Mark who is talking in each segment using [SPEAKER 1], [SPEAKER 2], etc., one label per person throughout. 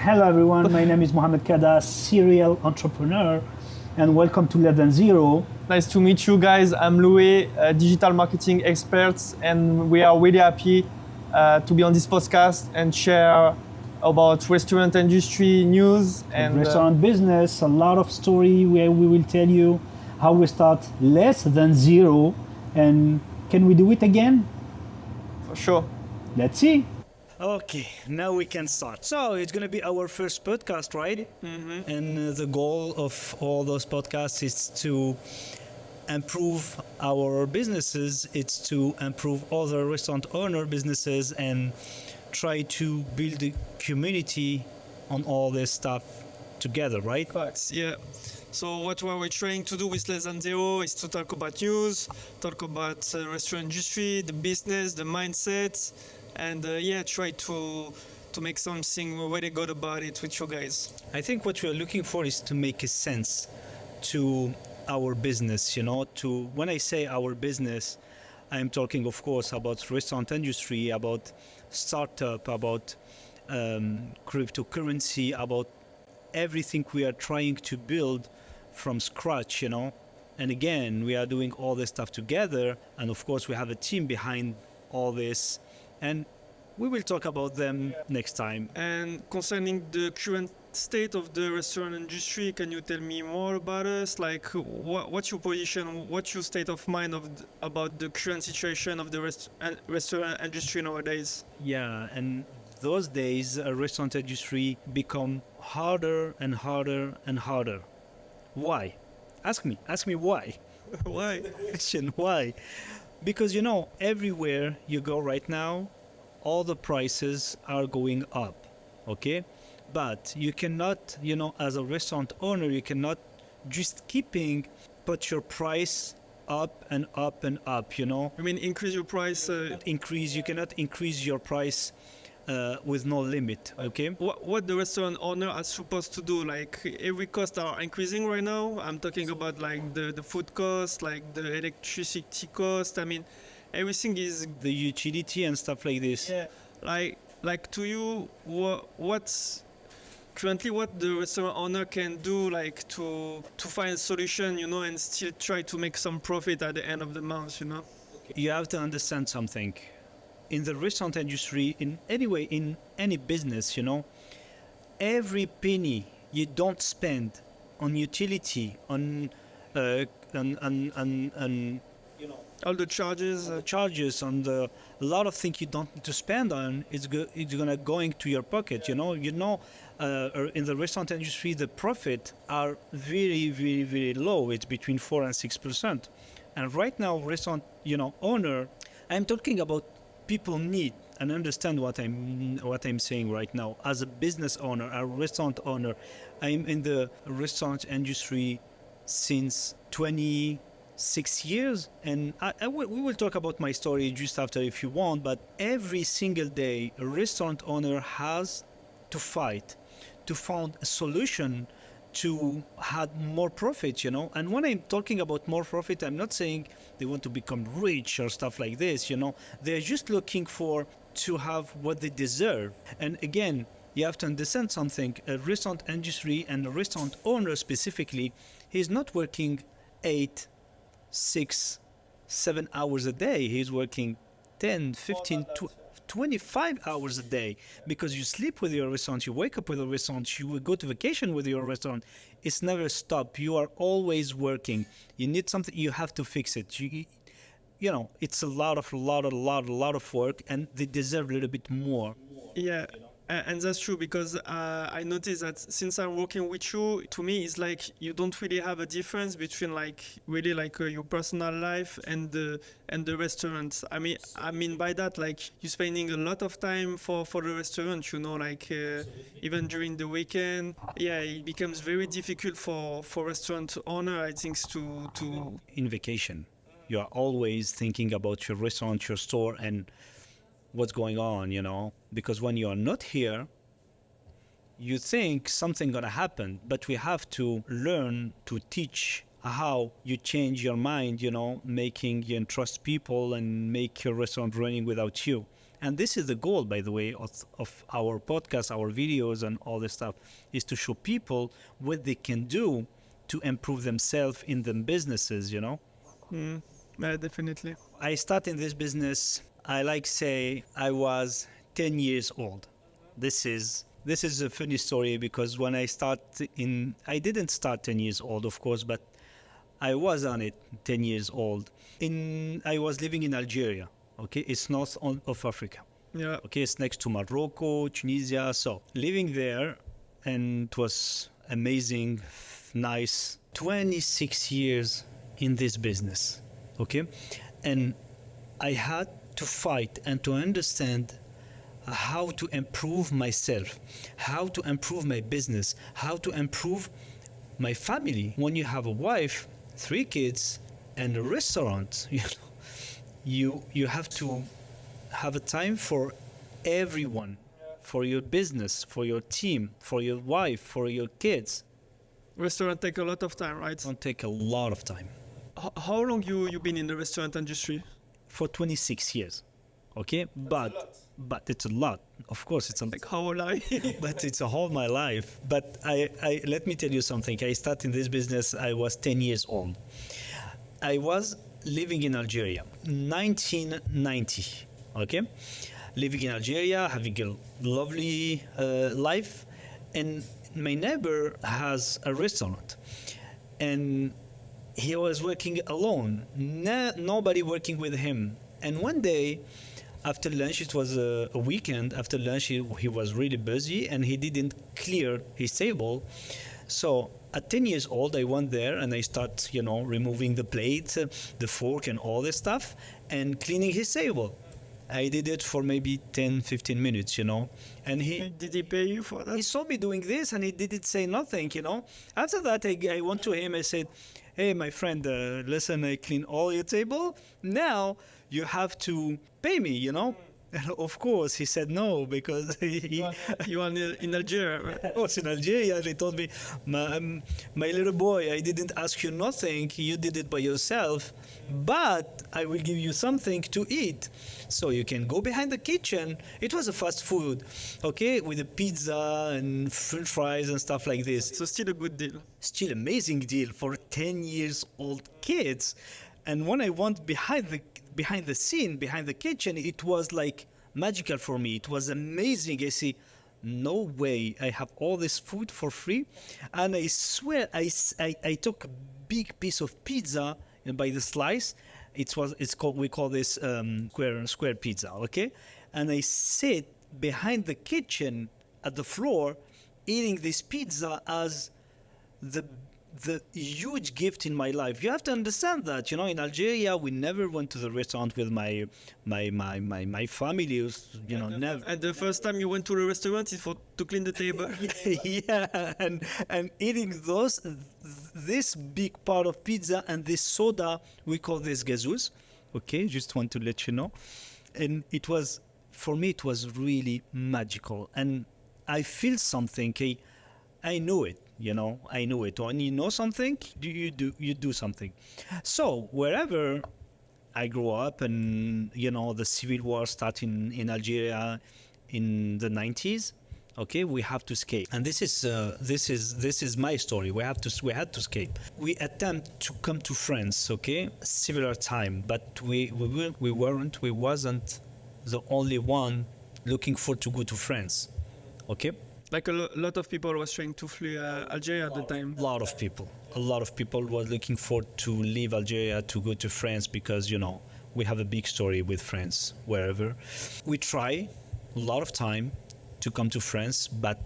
[SPEAKER 1] Hello everyone, my name is Mohamed Kaada, serial entrepreneur, and welcome to Less Than Zero.
[SPEAKER 2] Nice to meet you guys. I'm Louis, digital marketing expert, and we are really happy to be on this podcast and share about restaurant industry news and
[SPEAKER 1] restaurant business, a lot of story where we will tell you how we start less than zero, and can we do it again?
[SPEAKER 2] for sure.
[SPEAKER 1] Let's see.
[SPEAKER 3] Okay, now we can start. So it's going to be our first podcast, right? Mm-hmm. And the goal of all those podcasts is to improve our businesses. It's to improve other restaurant owner businesses and try to build a community on all this stuff together, right?
[SPEAKER 2] Facts, yeah. So what we're trying to do with Less Than Zero is to talk about news, talk about restaurant industry, the business, the mindset, and try to make something really good about it with you guys.
[SPEAKER 3] I think what we're looking for is to make a sense to our business, when I say our business, I'm talking, of course, about restaurant industry, about startup, about cryptocurrency, about everything we are trying to build from scratch, And again, we are doing all this stuff together. And of course, we have a team behind all this. And we will talk about them next time.
[SPEAKER 2] And concerning the current state of the restaurant industry, can you tell me more about us? Like, what's your position? What's your state of mind about the current situation of the restaurant industry nowadays?
[SPEAKER 3] Yeah, and those days, a restaurant industry become harder and harder and harder. Why? Ask me why.
[SPEAKER 2] Why?
[SPEAKER 3] Question, why? Because everywhere you go right now, all the prices are going up, okay? But you cannot, as a restaurant owner, you cannot just put your price up and up and up,
[SPEAKER 2] I mean, increase your price.
[SPEAKER 3] You cannot increase your price with no limit, okay?
[SPEAKER 2] What the restaurant owner is supposed to do, like every cost are increasing right now. I'm talking about like the food cost, like the electricity cost. I mean, everything is
[SPEAKER 3] the utility and stuff like this.
[SPEAKER 2] Yeah, like to you, what's currently what the restaurant owner can do, like to find a solution, and still try to make some profit at the end of the month,
[SPEAKER 3] You have to understand something. In the restaurant industry, in any business, every penny you don't spend on utility, on
[SPEAKER 2] all the charges,
[SPEAKER 3] on a lot of things you don't need to spend on, it's gonna going to your pocket. In the restaurant industry, the profit are very, very, very low. It's between 4 and 6%. And right now, restaurant, owner, I'm talking about people need and understand what I'm saying right now. As a business owner, a restaurant owner, I'm in the restaurant industry since 26 years, and we will talk about my story just after if you want. But every single day, a restaurant owner has to fight to find a solution to have more profit, And when I'm talking about more profit, I'm not saying they want to become rich or stuff like this, They're just looking to have what they deserve. And again, you have to understand something. A restaurant industry and a restaurant owner specifically, he's not working 8, 6, 7 hours a day. He's working 10, 15, 25 hours a day, because you sleep with your restaurant, you wake up with your restaurant, you will go to vacation with your restaurant. It's never stop. You are always working. You need something, you have to fix it. It's a lot of work, and they deserve a little bit more.
[SPEAKER 2] Yeah. And that's true, because I noticed that since I'm working with you, to me, it's like you don't really have a difference between your personal life and the restaurant. I mean by that, like, you're spending a lot of time for the restaurant, even during the weekend. Yeah, it becomes very difficult for restaurant owner, I think, to
[SPEAKER 3] in vacation. You are always thinking about your restaurant, your store, and what's going on, because when you are not here, you think something gonna happen, but we have to learn to teach how you change your mind, making you trust people and make your restaurant running without you. And this is the goal, by the way, of our podcast, our videos, and all this stuff, is to show people what they can do to improve themselves in their businesses, you know?
[SPEAKER 2] Yeah, definitely.
[SPEAKER 3] I started this business, I like say, I was 10 years old. This is a funny story because when I I didn't start 10 years old, of course, but I was on it 10 years old. I was living in Algeria, okay? It's north of Africa.
[SPEAKER 2] Yeah.
[SPEAKER 3] Okay, it's next to Morocco, Tunisia. So living there, and it was amazing, nice. 26 years in this business, okay? And I had to fight and to understand how to improve myself, how to improve my business, how to improve my family. When you have a wife, 3 kids, and a restaurant, you have to have a time for everyone, for your business, for your team, for your wife, for your kids.
[SPEAKER 2] Restaurant take a lot of time, right?
[SPEAKER 3] Don't take a lot of time.
[SPEAKER 2] How long you been in the restaurant industry?
[SPEAKER 3] For 26 years, okay? But it's a lot. Of course, it's a
[SPEAKER 2] Like how old are you?
[SPEAKER 3] but it's a whole my life. But I let me tell you something. I started in this business, I was 10 years old. I was living in Algeria, 1990, okay? Living in Algeria, having a lovely life. And my neighbor has a restaurant. And he was working alone, nobody working with him. And one day, after lunch, it was a weekend, after lunch he was really busy and he didn't clear his table. So at 10 years old, I went there and I start, removing the plate, the fork and all this stuff and cleaning his table. I did it for maybe 10, 15 minutes, and
[SPEAKER 2] Did he pay you for
[SPEAKER 3] he
[SPEAKER 2] that?
[SPEAKER 3] saw me doing this and he didn't say nothing, After that, I went to him, I said, hey, my friend, listen, I clean all your table. Now you have to pay me, And of course, he said no, because
[SPEAKER 2] You are in Algeria, right?
[SPEAKER 3] I was in Algeria. And he told me, my little boy, I didn't ask you nothing. You did it by yourself, but I will give you something to eat. So you can go behind the kitchen. It was a fast food, okay, with a pizza and french fries and stuff like this.
[SPEAKER 2] So still a good deal.
[SPEAKER 3] Still amazing deal for 10 years old kids. And when I went behind the scene, behind the kitchen, it was like magical for me. It was amazing. I see, no way, I have all this food for free. And I swear, I took a big piece of pizza by the slice. We call this square pizza, okay? And I sit behind the kitchen at the floor eating this pizza as the huge gift in my life. You have to understand that, in Algeria, we never went to the restaurant with my family, never.
[SPEAKER 2] And the first time you went to the restaurant is to clean the table.
[SPEAKER 3] Yeah, and eating this big part of pizza and this soda, we call this gazouz, okay? Just want to let you know. And for me, it was really magical. And I feel something, I knew it. I knew it. When you know something, you do something. So wherever I grew up, and the civil war started in Algeria in the 90s. Okay, we have to escape, and this is my story. We had to escape. We attempt to come to France. Okay, similar time, but we wasn't the only one looking for to go to France. Okay.
[SPEAKER 2] Like a lot of people was trying to flee Algeria at the time.
[SPEAKER 3] A lot of people was looking for to leave Algeria to go to France because we have a big story with France. Wherever we try a lot of time to come to France, but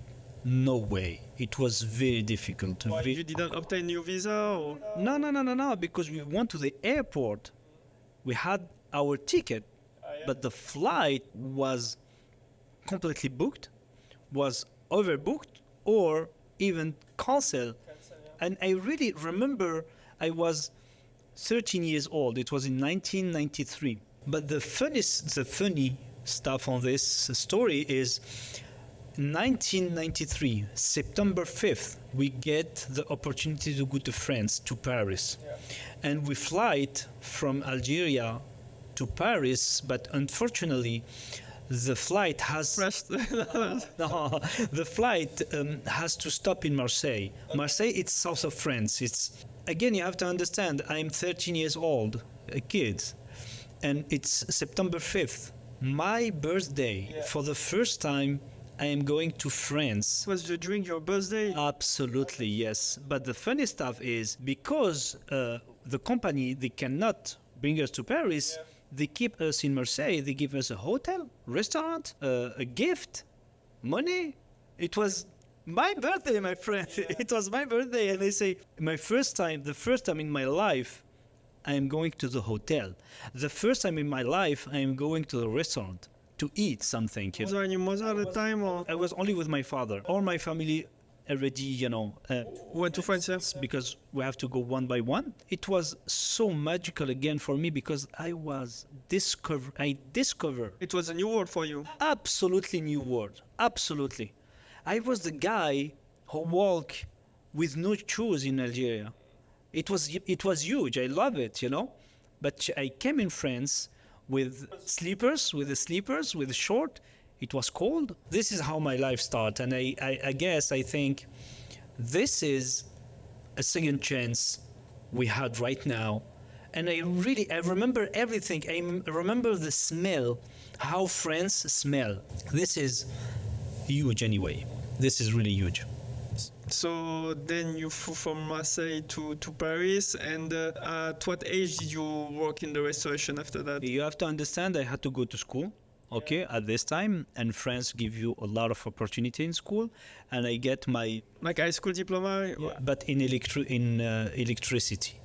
[SPEAKER 3] no way. It was very difficult.
[SPEAKER 2] Why, you didn't obtain your visa? Or?
[SPEAKER 3] No, because we went to the airport. We had our ticket, but the flight was completely booked, was overbooked, or even canceled. And I really remember I was 13 years old. It was in 1993. But the funny stuff on this story is 1993, September 5th, we get the opportunity to go to France, to Paris. Yeah. And we fly from Algeria to Paris, but unfortunately, the flight has
[SPEAKER 2] Crashed.
[SPEAKER 3] no, the flight has to stop in Marseille. Marseille, it's south of France. It's again, you have to understand. I'm 13 years old, a kid, and it's September 5th, my birthday. For the first time, I am going to France.
[SPEAKER 2] Was during your birthday?
[SPEAKER 3] Absolutely, yes. But the funny stuff is because the company, they cannot bring us to Paris, they keep us in Marseille. They give us a hotel, restaurant, a gift, money. It was my birthday, my friend. It was my birthday. And they say, the first time in my life, I am going to the hotel. The first time in my life, I am going to the restaurant to eat something.
[SPEAKER 2] Was there any mother at the time, or
[SPEAKER 3] I was only with my father. All my family already,
[SPEAKER 2] went to France? Yeah?
[SPEAKER 3] because we have to go one by one. It was so magical again for me because I discover
[SPEAKER 2] It was a new world for you.
[SPEAKER 3] absolutely new world. Absolutely. I was the guy who walked with no shoes in Algeria. It was huge. I love it, But I came in France with sleepers, with the short. It was cold. This is how my life started. And I think this is a second chance we had right now. And I remember everything. I remember the smell, how France smell. This is huge anyway. This is really huge.
[SPEAKER 2] So then you flew from Marseille to Paris, and at what age did you work in the restoration after that?
[SPEAKER 3] You have to understand I had to go to school, okay, at this time. And France give you a lot of opportunity in school. And I get my,
[SPEAKER 2] Like high school diploma?
[SPEAKER 3] but in electricity,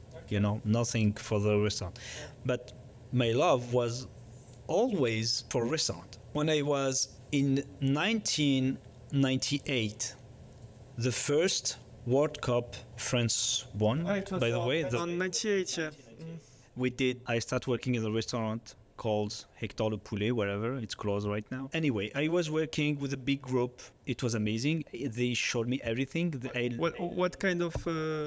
[SPEAKER 3] nothing for the restaurant. But my love was always for restaurant. When I was in 1998, the first World Cup France won, by the way.
[SPEAKER 2] On 98, yeah.
[SPEAKER 3] I started working in a restaurant called Hector Le Poulet, wherever. It's closed right now. Anyway, I was working with a big group. It was amazing. They showed me everything.
[SPEAKER 2] What kind of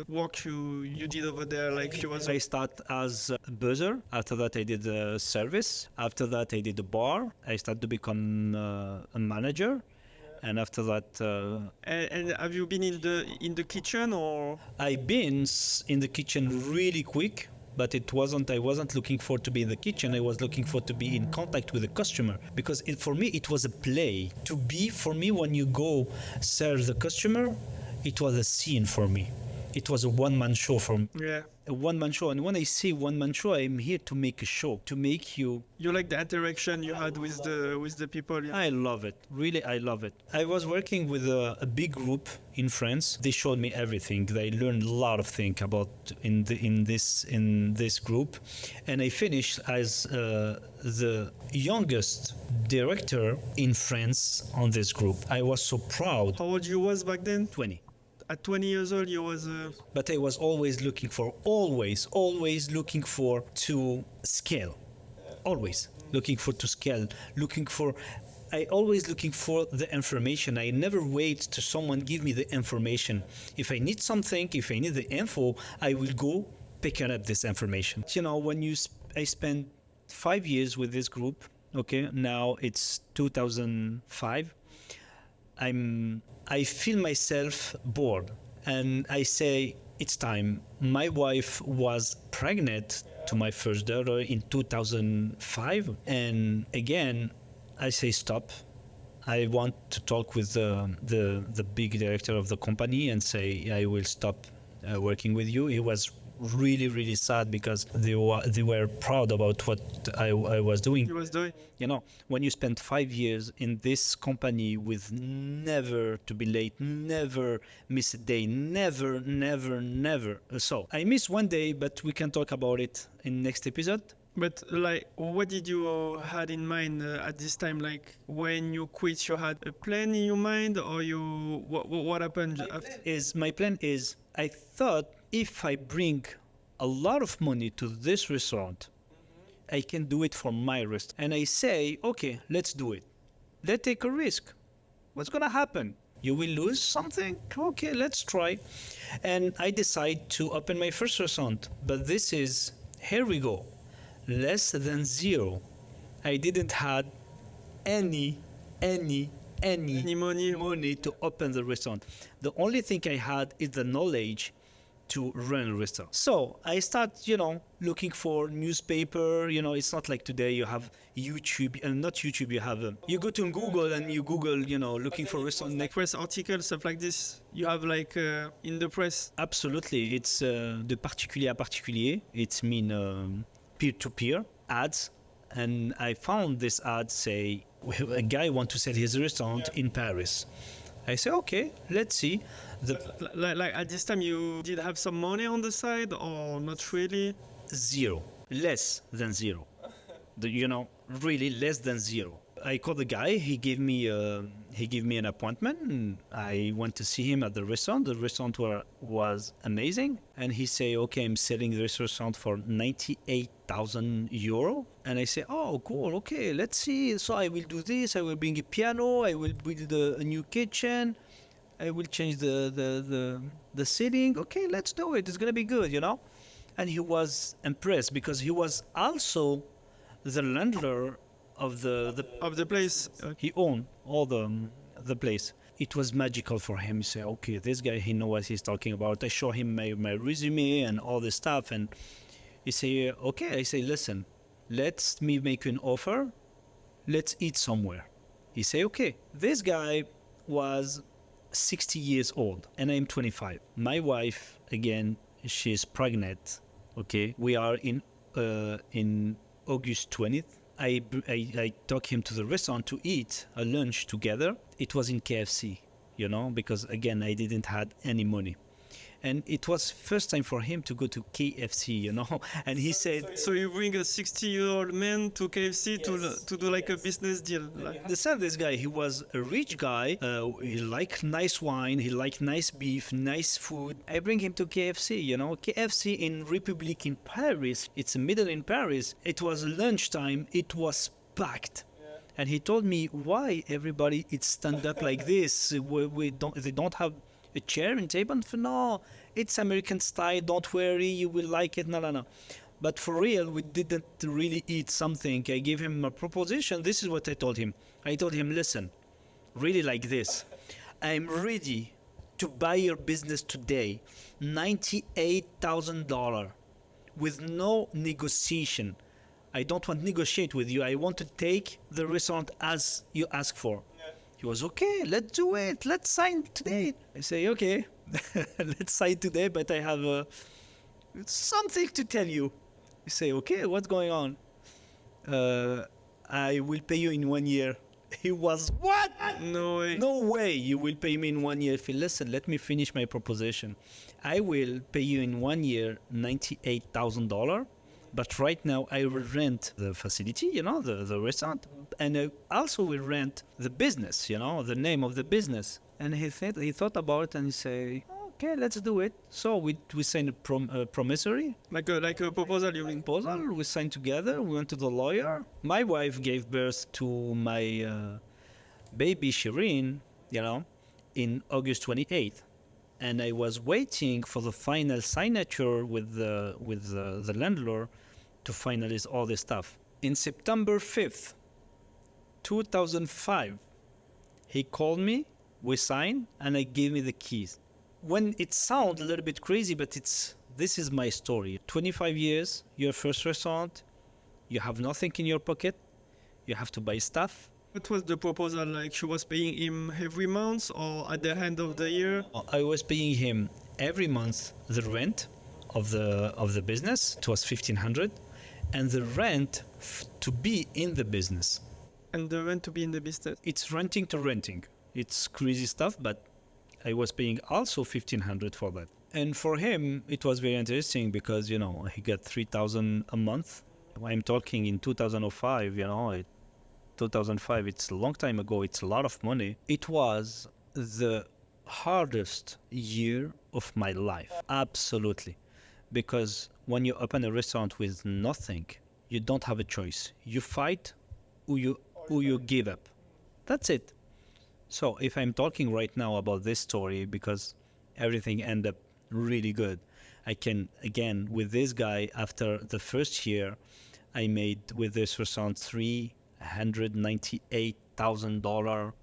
[SPEAKER 2] work you did over there? Like you was
[SPEAKER 3] I started as a buzzer. After that, I did a service. After that, I did a bar. I started to become a manager. And after that,
[SPEAKER 2] and have you been in the kitchen, or?
[SPEAKER 3] I've been in the kitchen really quick, but I wasn't looking for to be in the kitchen. I was looking for to be in contact with the customer, because for me it was a play. For me, when you go serve the customer, it was a scene for me. It was a one-man show for me.
[SPEAKER 2] Yeah.
[SPEAKER 3] A one-man show. And when I say one-man show, I'm here to make a show, to make you...
[SPEAKER 2] You like the interaction you had with the people? Yeah?
[SPEAKER 3] I love it. Really, I love it. I was working with a big group in France. They showed me everything. They learned a lot of things about in this group. And I finished as the youngest director in France on this group. I was so proud.
[SPEAKER 2] How old you was back then?
[SPEAKER 3] 20.
[SPEAKER 2] At 20 years old, you was.
[SPEAKER 3] But I was always looking for to scale. Always looking for to scale. I always looking for the information. I never wait to someone give me the information. If I need something, if I need the info, I will go pick up this information. I spent 5 years with this group. Okay, now it's 2005. I feel myself bored, and I say it's time. My wife was pregnant to my first daughter in 2005, and again I say stop. I want to talk with the big director of the company and say I will stop working with you. He was really sad because they were proud about what I was doing.
[SPEAKER 2] You was doing.
[SPEAKER 3] When you spend 5 years in this company with never to be late, never miss a day, never. So I missed one day, but we can talk about it in next episode.
[SPEAKER 2] But what did you had in mind at this time? Like when you quit, you had a plan in your mind, or what happened after?
[SPEAKER 3] My plan is I thought if I bring a lot of money to this restaurant, I can do it for my restaurant. And I say, okay, let's do it. Let's take a risk. What's gonna happen? You will lose something? Okay, let's try. And I decide to open my first restaurant. But here we go, less than zero. I didn't had any
[SPEAKER 2] Any money?
[SPEAKER 3] money to open the restaurant. The only thing I had is the knowledge to run a restaurant. So I start, looking for newspaper. It's not like today you have YouTube, and not YouTube. You have you go to Google and you Google, looking for restaurant next.
[SPEAKER 2] Press articles, stuff like this. You have like in the press.
[SPEAKER 3] Absolutely, it's de particulier à particulier. It's mean peer-to-peer ads, and I found this ad say a guy want to sell his restaurant in Paris. I say okay, let's see.
[SPEAKER 2] Like at this time, you did have some money on the side, or not really?
[SPEAKER 3] Zero, less than zero. Really less than zero. I called the guy. He gave me an appointment. And I went to see him at the restaurant. The restaurant was amazing, and he say, "Okay, I'm selling this restaurant for 98,000 euro." And I say, "Oh, cool. Okay, let's see. So I will do this. I will bring a piano. I will build a new kitchen. I will change the seating. Okay, let's do it. It's gonna be good, And he was impressed because he was also the landlord of
[SPEAKER 2] the place.
[SPEAKER 3] he owned all the place. It was magical for him. He said, okay, this guy, he knows what he's talking about. I show him my resume and all this stuff, and he say, okay. I say, listen, let's me make an offer. Let's eat somewhere. He say, okay. This guy was 60 years old, and I'm 25. My wife, again, she's pregnant. Okay, we are in August 20th. I took him to the restaurant to eat a lunch together. It was in KFC, because again, I didn't had any money. And it was first time for him to go to KFC, and he said...
[SPEAKER 2] So you bring a 60-year-old man to KFC. Yes. to do like a business deal? Like.
[SPEAKER 3] This guy, he was a rich guy. He liked nice wine. He liked nice beef, nice food. I bring him to KFC, KFC in Republic in Paris. It's a middle in Paris. It was lunchtime. It was packed. And he told me, why everybody is stand up like this? They don't have a chair and table? No, it's American style. Don't worry, you will like it. No. But for real, we didn't really eat something. I gave him a proposition. This is what I told him. I told him, listen, really like this. I'm ready to buy your business today, $98,000 with no negotiation. I don't want to negotiate with you. I want to take the restaurant as you ask for. He was, okay, let's do it. Let's sign today. I say, okay, let's sign today, but I have something to tell you. You say, okay, what's going on? I will pay you in 1 year. He was, what?
[SPEAKER 2] No way.
[SPEAKER 3] No way you will pay me in 1 year. If you listen, let me finish my proposition. I will pay you in 1 year $98,000. But right now I will rent the facility, the restaurant, and I also will rent the business, the name of the business. And he thought about it, and he said, okay, let's do it. So we signed a promissory.
[SPEAKER 2] Like a proposal, you mean?
[SPEAKER 3] Proposal. We signed together. We went to the lawyer. My wife gave birth to my baby Shireen, in August 28th. And I was waiting for the final signature with the landlord to finalize all this stuff. In September 5th, 2005, he called me, we signed, and I gave me the keys. When it sounds a little bit crazy, but this is my story. 25 years, your first restaurant, you have nothing in your pocket, you have to buy stuff.
[SPEAKER 2] What was the proposal like? She was paying him every month or at the end of the year?
[SPEAKER 3] I was paying him every month the rent of the business. It was $1,500, and the rent to be in the business.
[SPEAKER 2] And the rent to be in the business?
[SPEAKER 3] It's renting to renting. It's crazy stuff, but I was paying also $1,500 for that. And for him, it was very interesting because he got $3,000 a month. I'm talking in 2005. 2005, it's a long time ago, it's a lot of money. It was the hardest year of my life, absolutely. Because when you open a restaurant with nothing, you don't have a choice. You fight or you give up. That's it. So if I'm talking right now about this story, because everything ended up really good, I can, again, with this guy, after the first year, I made with this restaurant $198,000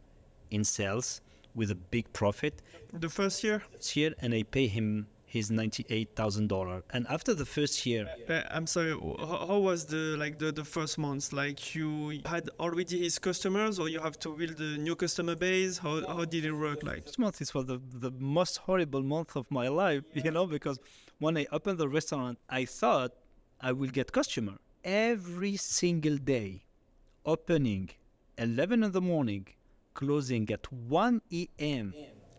[SPEAKER 3] in sales with a big profit
[SPEAKER 2] The first year?
[SPEAKER 3] this year, and I pay him his $98,000. And after the first year,
[SPEAKER 2] I'm sorry. How was the first month? Like you had already his customers, or you have to build a new customer base? How did it work? Like
[SPEAKER 3] this month was the most horrible month of my life, because when I opened the restaurant, I thought I will get customer every single day, opening 11 in the morning, closing at 1 a.m.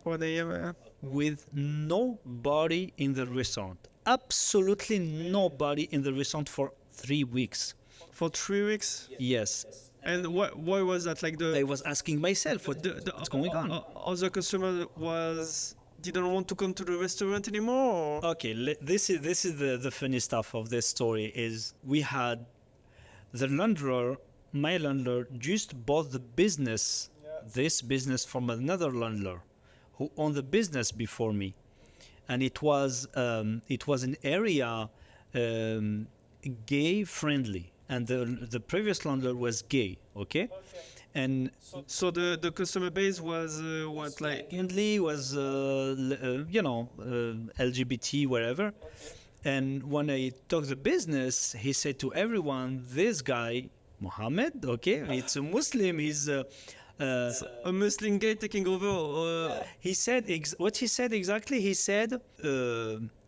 [SPEAKER 2] 1 a.m.
[SPEAKER 3] with nobody in the restaurant. Absolutely nobody in the restaurant for 3 weeks.
[SPEAKER 2] For 3 weeks.
[SPEAKER 3] Yes.
[SPEAKER 2] And why was that? Like
[SPEAKER 3] I was asking myself what's going on.
[SPEAKER 2] Other customer didn't want to come to the restaurant anymore. Or?
[SPEAKER 3] Okay, this is the funny stuff of this story is we had my landlord just bought this business from another landlord who owned the business before me, and it was an area gay friendly, and the previous landlord was gay. Okay. And
[SPEAKER 2] so the customer base was what, like?
[SPEAKER 3] secondly was LGBT wherever. And when I talked the business, he said to everyone, this guy Mohamed, okay, it's a Muslim, he's
[SPEAKER 2] a Muslim guy taking over.
[SPEAKER 3] He said what he said exactly. He said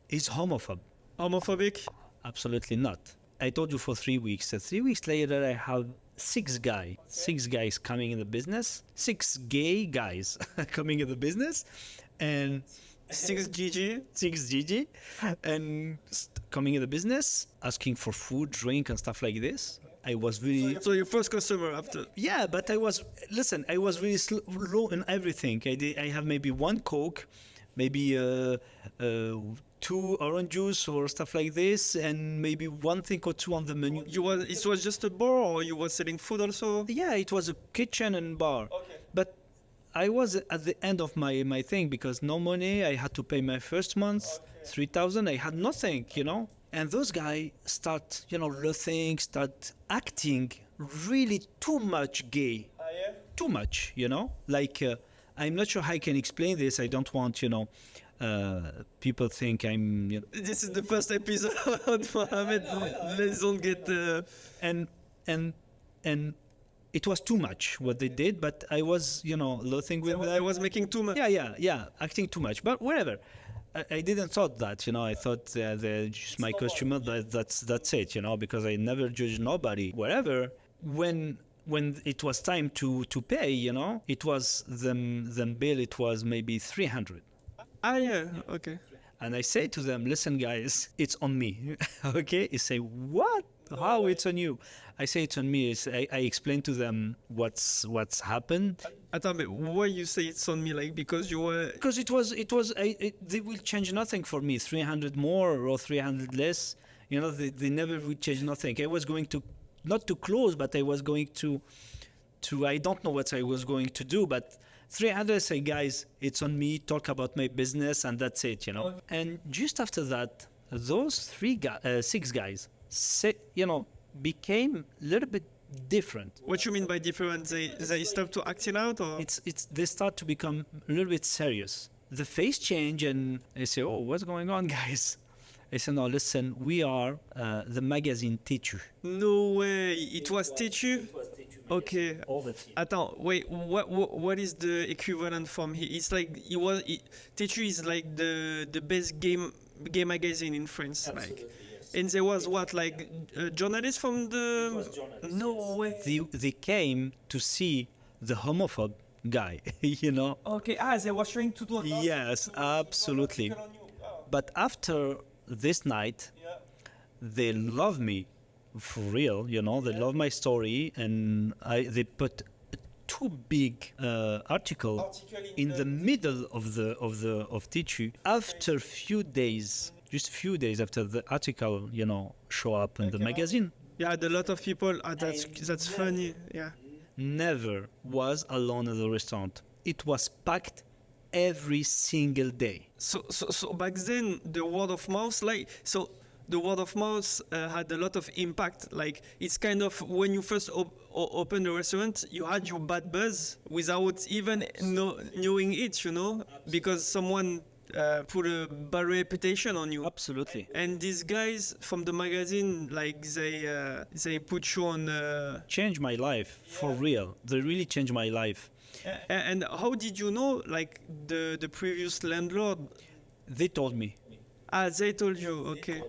[SPEAKER 3] he's
[SPEAKER 2] homophobic.
[SPEAKER 3] Absolutely not. I told you for 3 weeks. So 3 weeks later, I have six guys coming in the business, 6 gay guys coming in the business, and
[SPEAKER 2] 6 GG,
[SPEAKER 3] and coming in the business, asking for food, drink, and stuff like this. I was really...
[SPEAKER 2] So your first customer after?
[SPEAKER 3] Yeah, but I was really low in everything. I have maybe 1 Coke, maybe 2 orange juice or stuff like this, and maybe 1 thing or 2 on the menu.
[SPEAKER 2] It was just a bar, or you were selling food also?
[SPEAKER 3] Yeah, it was a kitchen and bar. Okay. But I was at the end of my thing because no money. I had to pay my first month, 3,000. I had nothing, And those guys start, start acting really too much gay.
[SPEAKER 2] Yeah?
[SPEAKER 3] Too much, Like, I'm not sure how I can explain this. I don't want, people think I'm...
[SPEAKER 2] This is the first episode of Mohamed. Let's don't get...
[SPEAKER 3] And it was too much what they did, but I was, loathing with them.
[SPEAKER 2] I was making too much.
[SPEAKER 3] Yeah, acting too much. But whatever. I didn't thought that, I thought they're just my customer, that's it, because I never judge nobody, whatever. When it was time to pay, it was them bill, it was maybe 300.
[SPEAKER 2] Yeah, okay.
[SPEAKER 3] And I say to them, listen guys, it's on me, okay? They say, what? How it's on you? I say it's on me. I explain to them what's happened.
[SPEAKER 2] Attends, why you say it's on me? Like because you were...
[SPEAKER 3] Because they will change nothing for me. 300 more or 300 less. They never will change nothing. I was going to, not to close, but I was going to I don't know what I was going to do, but 300, say, guys, it's on me, talk about my business, and that's it, Okay. And just after that, those 6 guys, became a little bit different.
[SPEAKER 2] What you mean by different? They start to acting out, or
[SPEAKER 3] they start to become a little bit serious. The face change, and they say, "Oh, what's going on, guys?" I said, "No, listen, we are the magazine Tichu."
[SPEAKER 2] No way! It was Tichu. Okay. Attends, wait. What is the equivalent from here? It's like Tichu is like the best game magazine in France.
[SPEAKER 3] Absolutely.
[SPEAKER 2] Like. And there was journalists from the... No way.
[SPEAKER 3] They came to see the homophobe guy,
[SPEAKER 2] Okay, they were trying to do...
[SPEAKER 3] Yes, absolutely. But after this night, they love me for real, they love my story, and they put a 2 big article in the middle of Tichu. After just a few days after the article, show up in the magazine.
[SPEAKER 2] Yeah, a lot of people. That's funny. Yeah.
[SPEAKER 3] Never was alone in the restaurant. It was packed every single day.
[SPEAKER 2] So back then, the word of mouth, the word of mouth had a lot of impact. Like it's kind of when you first opened a restaurant, you had your bad buzz without even knowing it, you know, because someone put a bad reputation on you.
[SPEAKER 3] Absolutely.
[SPEAKER 2] And these guys from the magazine, like they put you on.
[SPEAKER 3] Changed my life for real. They really changed my life.
[SPEAKER 2] And how did you know, like the previous landlord?
[SPEAKER 3] They told me.
[SPEAKER 2] Ah, they told you. Okay.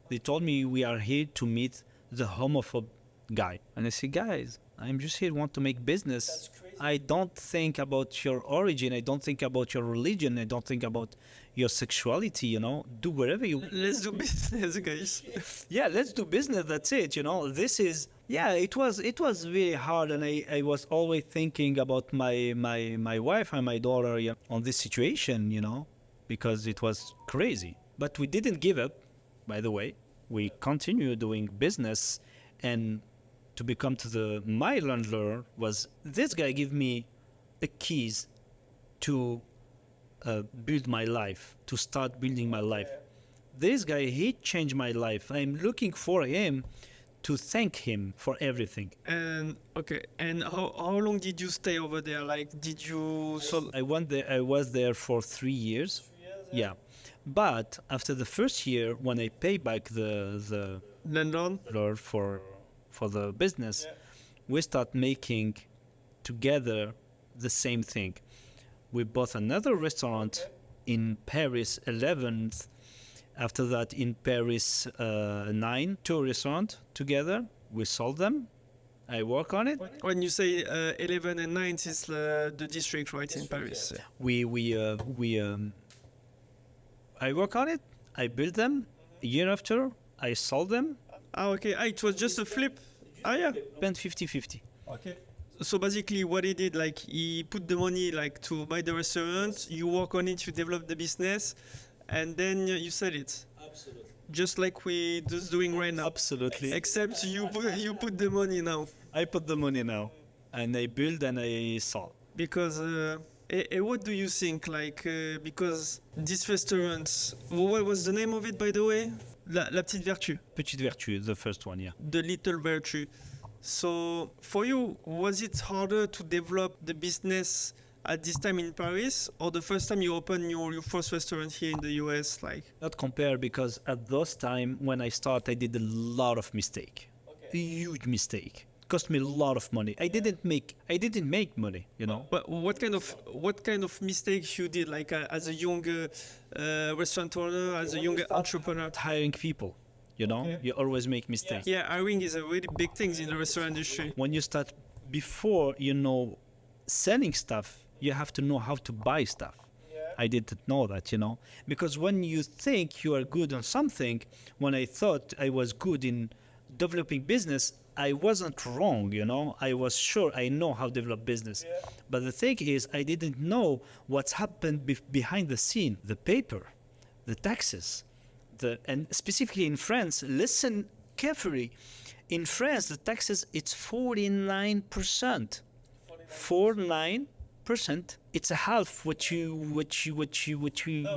[SPEAKER 3] They told me we are here to meet the homophobe guy. And I said, guys, I'm just here want to make business. I don't think about your origin. I don't think about your religion. I don't think about your sexuality, you know. Do whatever you...
[SPEAKER 2] Let's do business, guys.
[SPEAKER 3] Yeah, let's do business. That's it, you know. This is... Yeah, it was really hard. And I was always thinking about my wife and my daughter, you know, on this situation, you know, because it was crazy. But we didn't give up, by the way. We continue doing business, and to become to my landlord was this guy give me the keys to build my life, to start building my life. This guy, he changed my life. I'm looking for him to thank him for everything.
[SPEAKER 2] And okay, and how long did you stay over there? Like, did you? So
[SPEAKER 3] I was there for 3 years. Yeah. But after the first year, when I paid back the
[SPEAKER 2] landlord
[SPEAKER 3] for the business, we start making together the same thing. We bought another restaurant in Paris 11th. After that, in Paris 9, 2 restaurants together. We sold them. I work on it.
[SPEAKER 2] When you say 11 and 9, it's the district, right, in Paris.
[SPEAKER 3] I work on it. I built them. A year after, I sold them.
[SPEAKER 2] Ah, okay. Ah, it was just a flip. Ah, yeah.
[SPEAKER 3] Spent 50-50.
[SPEAKER 2] Okay. So basically, what he did, like, he put the money, like, to buy the restaurant. You work on it, you develop the business, and then you sell it.
[SPEAKER 3] Absolutely.
[SPEAKER 2] Just like we just doing right now.
[SPEAKER 3] Absolutely.
[SPEAKER 2] Except you put the money now.
[SPEAKER 3] I put the money now, and I build and I sold.
[SPEAKER 2] Because. What do you think? Like, because this restaurant, what was the name of it, by the way? La Petite Vertu.
[SPEAKER 3] Petite Vertu, the first one, yeah.
[SPEAKER 2] The Little Virtue. So, for you, was it harder to develop the business at this time in Paris, or the first time you opened your first restaurant here in the US? Like,
[SPEAKER 3] not compare, because at those time when I started, I did a lot of mistake. Okay. A huge mistake. Cost me a lot of money. I didn't make money, you know.
[SPEAKER 2] But what kind of mistakes you did, like as a younger restaurant owner, as a younger entrepreneur?
[SPEAKER 3] Hiring people, you know. Okay. You always make mistakes.
[SPEAKER 2] Yeah, hiring is a really big thing in the restaurant industry.
[SPEAKER 3] When you start, before you know selling stuff, you have to know how to buy stuff. Yeah. I didn't know that, you know, because when you think you are good on something, when I thought I was good in developing business, I wasn't wrong, you know. I was sure I know how to develop business. Yeah. But the thing is, I didn't know what's happened behind the scene, the paper, the taxes, and specifically in France, listen carefully. In France, the taxes, it's 49%. 49%. It's a half what you.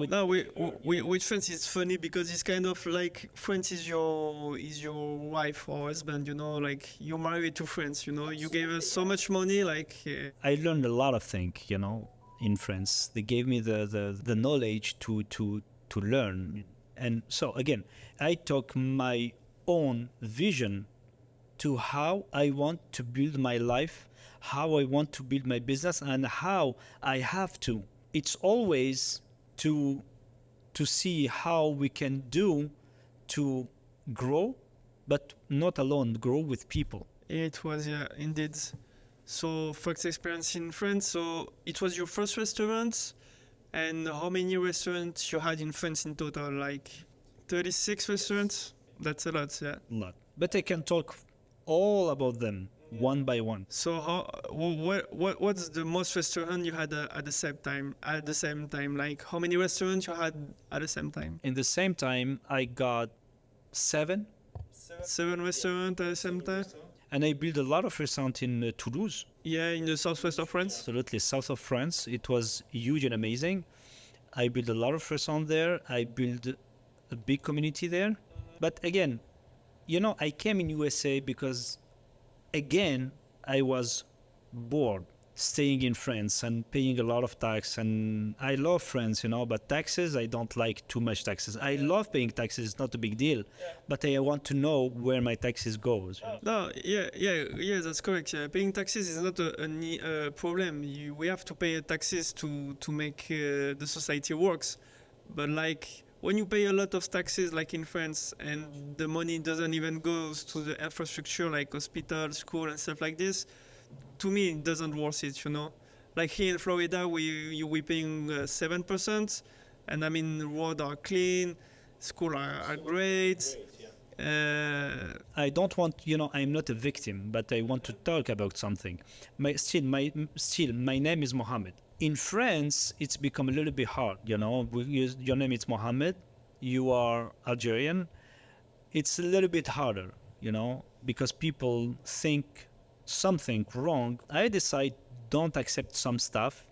[SPEAKER 2] No, with France it's funny because it's kind of like France is your wife or husband, you know, like you're married to France, you know, you gave us so much money, like. Yeah.
[SPEAKER 3] I learned a lot of things, you know, in France. They gave me the knowledge to learn, and so again, I took my own vision to how I want to build my life, how I want to build my business, and how I have to. It's always to see how we can do to grow, but not alone, grow with people.
[SPEAKER 2] It was, yeah, indeed. So, first experience in France, so it was your first restaurant, and how many restaurants you had in France in total? Like 36 restaurants? That's a lot, yeah.
[SPEAKER 3] A lot. But I can talk all about them. One by one.
[SPEAKER 2] So what's the most restaurant you had at the same time? At the same time, like how many restaurants you had at the same time?
[SPEAKER 3] In the same time, I got 7
[SPEAKER 2] restaurants at the same time.
[SPEAKER 3] And I built a lot of restaurants in Toulouse.
[SPEAKER 2] Yeah, in the southwest of France.
[SPEAKER 3] Absolutely, south of France. It was huge and amazing. I built a lot of restaurants there. I built a big community there. But again, you know, I came in USA because again, I was bored staying in France and paying a lot of tax. And I love France, but taxes, I don't like too much taxes. I love paying taxes, it's not a big deal, but I want to know where my taxes goes.
[SPEAKER 2] No, yeah, that's correct. Yeah. Paying taxes is not a problem. We have to pay taxes to make the society works. But like when you pay a lot of taxes, like in France, and the money doesn't even goes to the infrastructure like hospital, school, and stuff like this, to me it doesn't worth it. Like here in Florida, we paying 7%, and I mean roads are clean, school are great.
[SPEAKER 3] I don't want, I'm not a victim, but I want to talk about something. My name is Mohamed. In France, it's become a little bit hard, your name is Mohamed, you are Algerian. It's a little bit harder, because people think something wrong. I decide don't accept some stuff,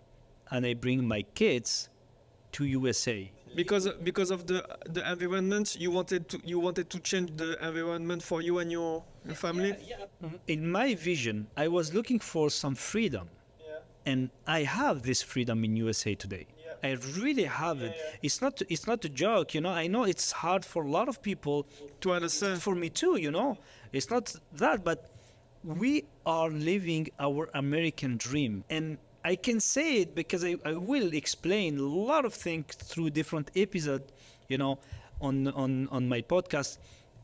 [SPEAKER 3] and I bring my kids to USA.
[SPEAKER 2] Because of the environment, you wanted to change the environment for you and your family.
[SPEAKER 3] In my vision, I was looking for some freedom, and I have this freedom in USA today. I really have it. It's not a joke, I know it's hard for a lot of people
[SPEAKER 2] To understand.
[SPEAKER 3] for me too, It's not that, but we are living our American dream. And I can say it because I will explain a lot of things through different episodes, on my podcast.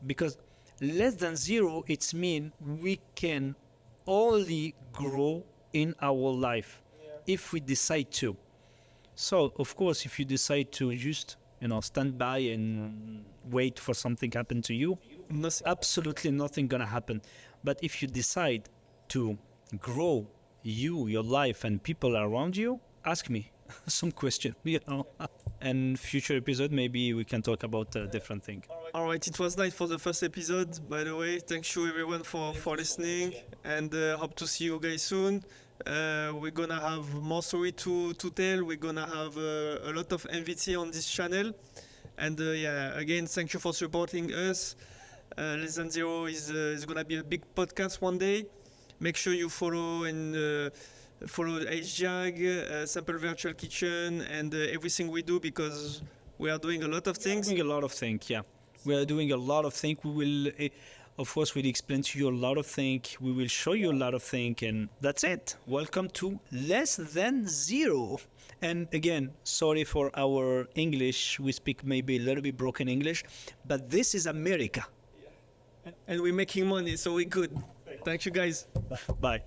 [SPEAKER 3] Because less than zero, it's mean we can only grow in our life if we decide to. So, of course, if you decide to just, stand by and wait for something happen to you, absolutely nothing gonna happen. But if you decide to grow your life and people around you, ask me some question, And future episode, maybe we can talk about a different thing.
[SPEAKER 2] All right, it was nice for the first episode. By the way, thank you everyone for listening, and hope to see you guys soon. We're gonna have more story to tell. We're gonna have a lot of MVT on this channel, and again, thank you for supporting us. Less Than Zero is gonna be a big podcast one day. Make sure you follow and follow HJAG, Sample Virtual Kitchen, and everything we do, because we are doing a lot of things.
[SPEAKER 3] We are doing a lot of things. We will, of course, we'll explain to you a lot of things. We will show you a lot of things, and that's it. Welcome to Less Than Zero. And again, sorry for our English. We speak maybe a little bit broken English, but this is America.
[SPEAKER 2] And we're making money, so we're good. Thank you, guys.
[SPEAKER 3] Bye.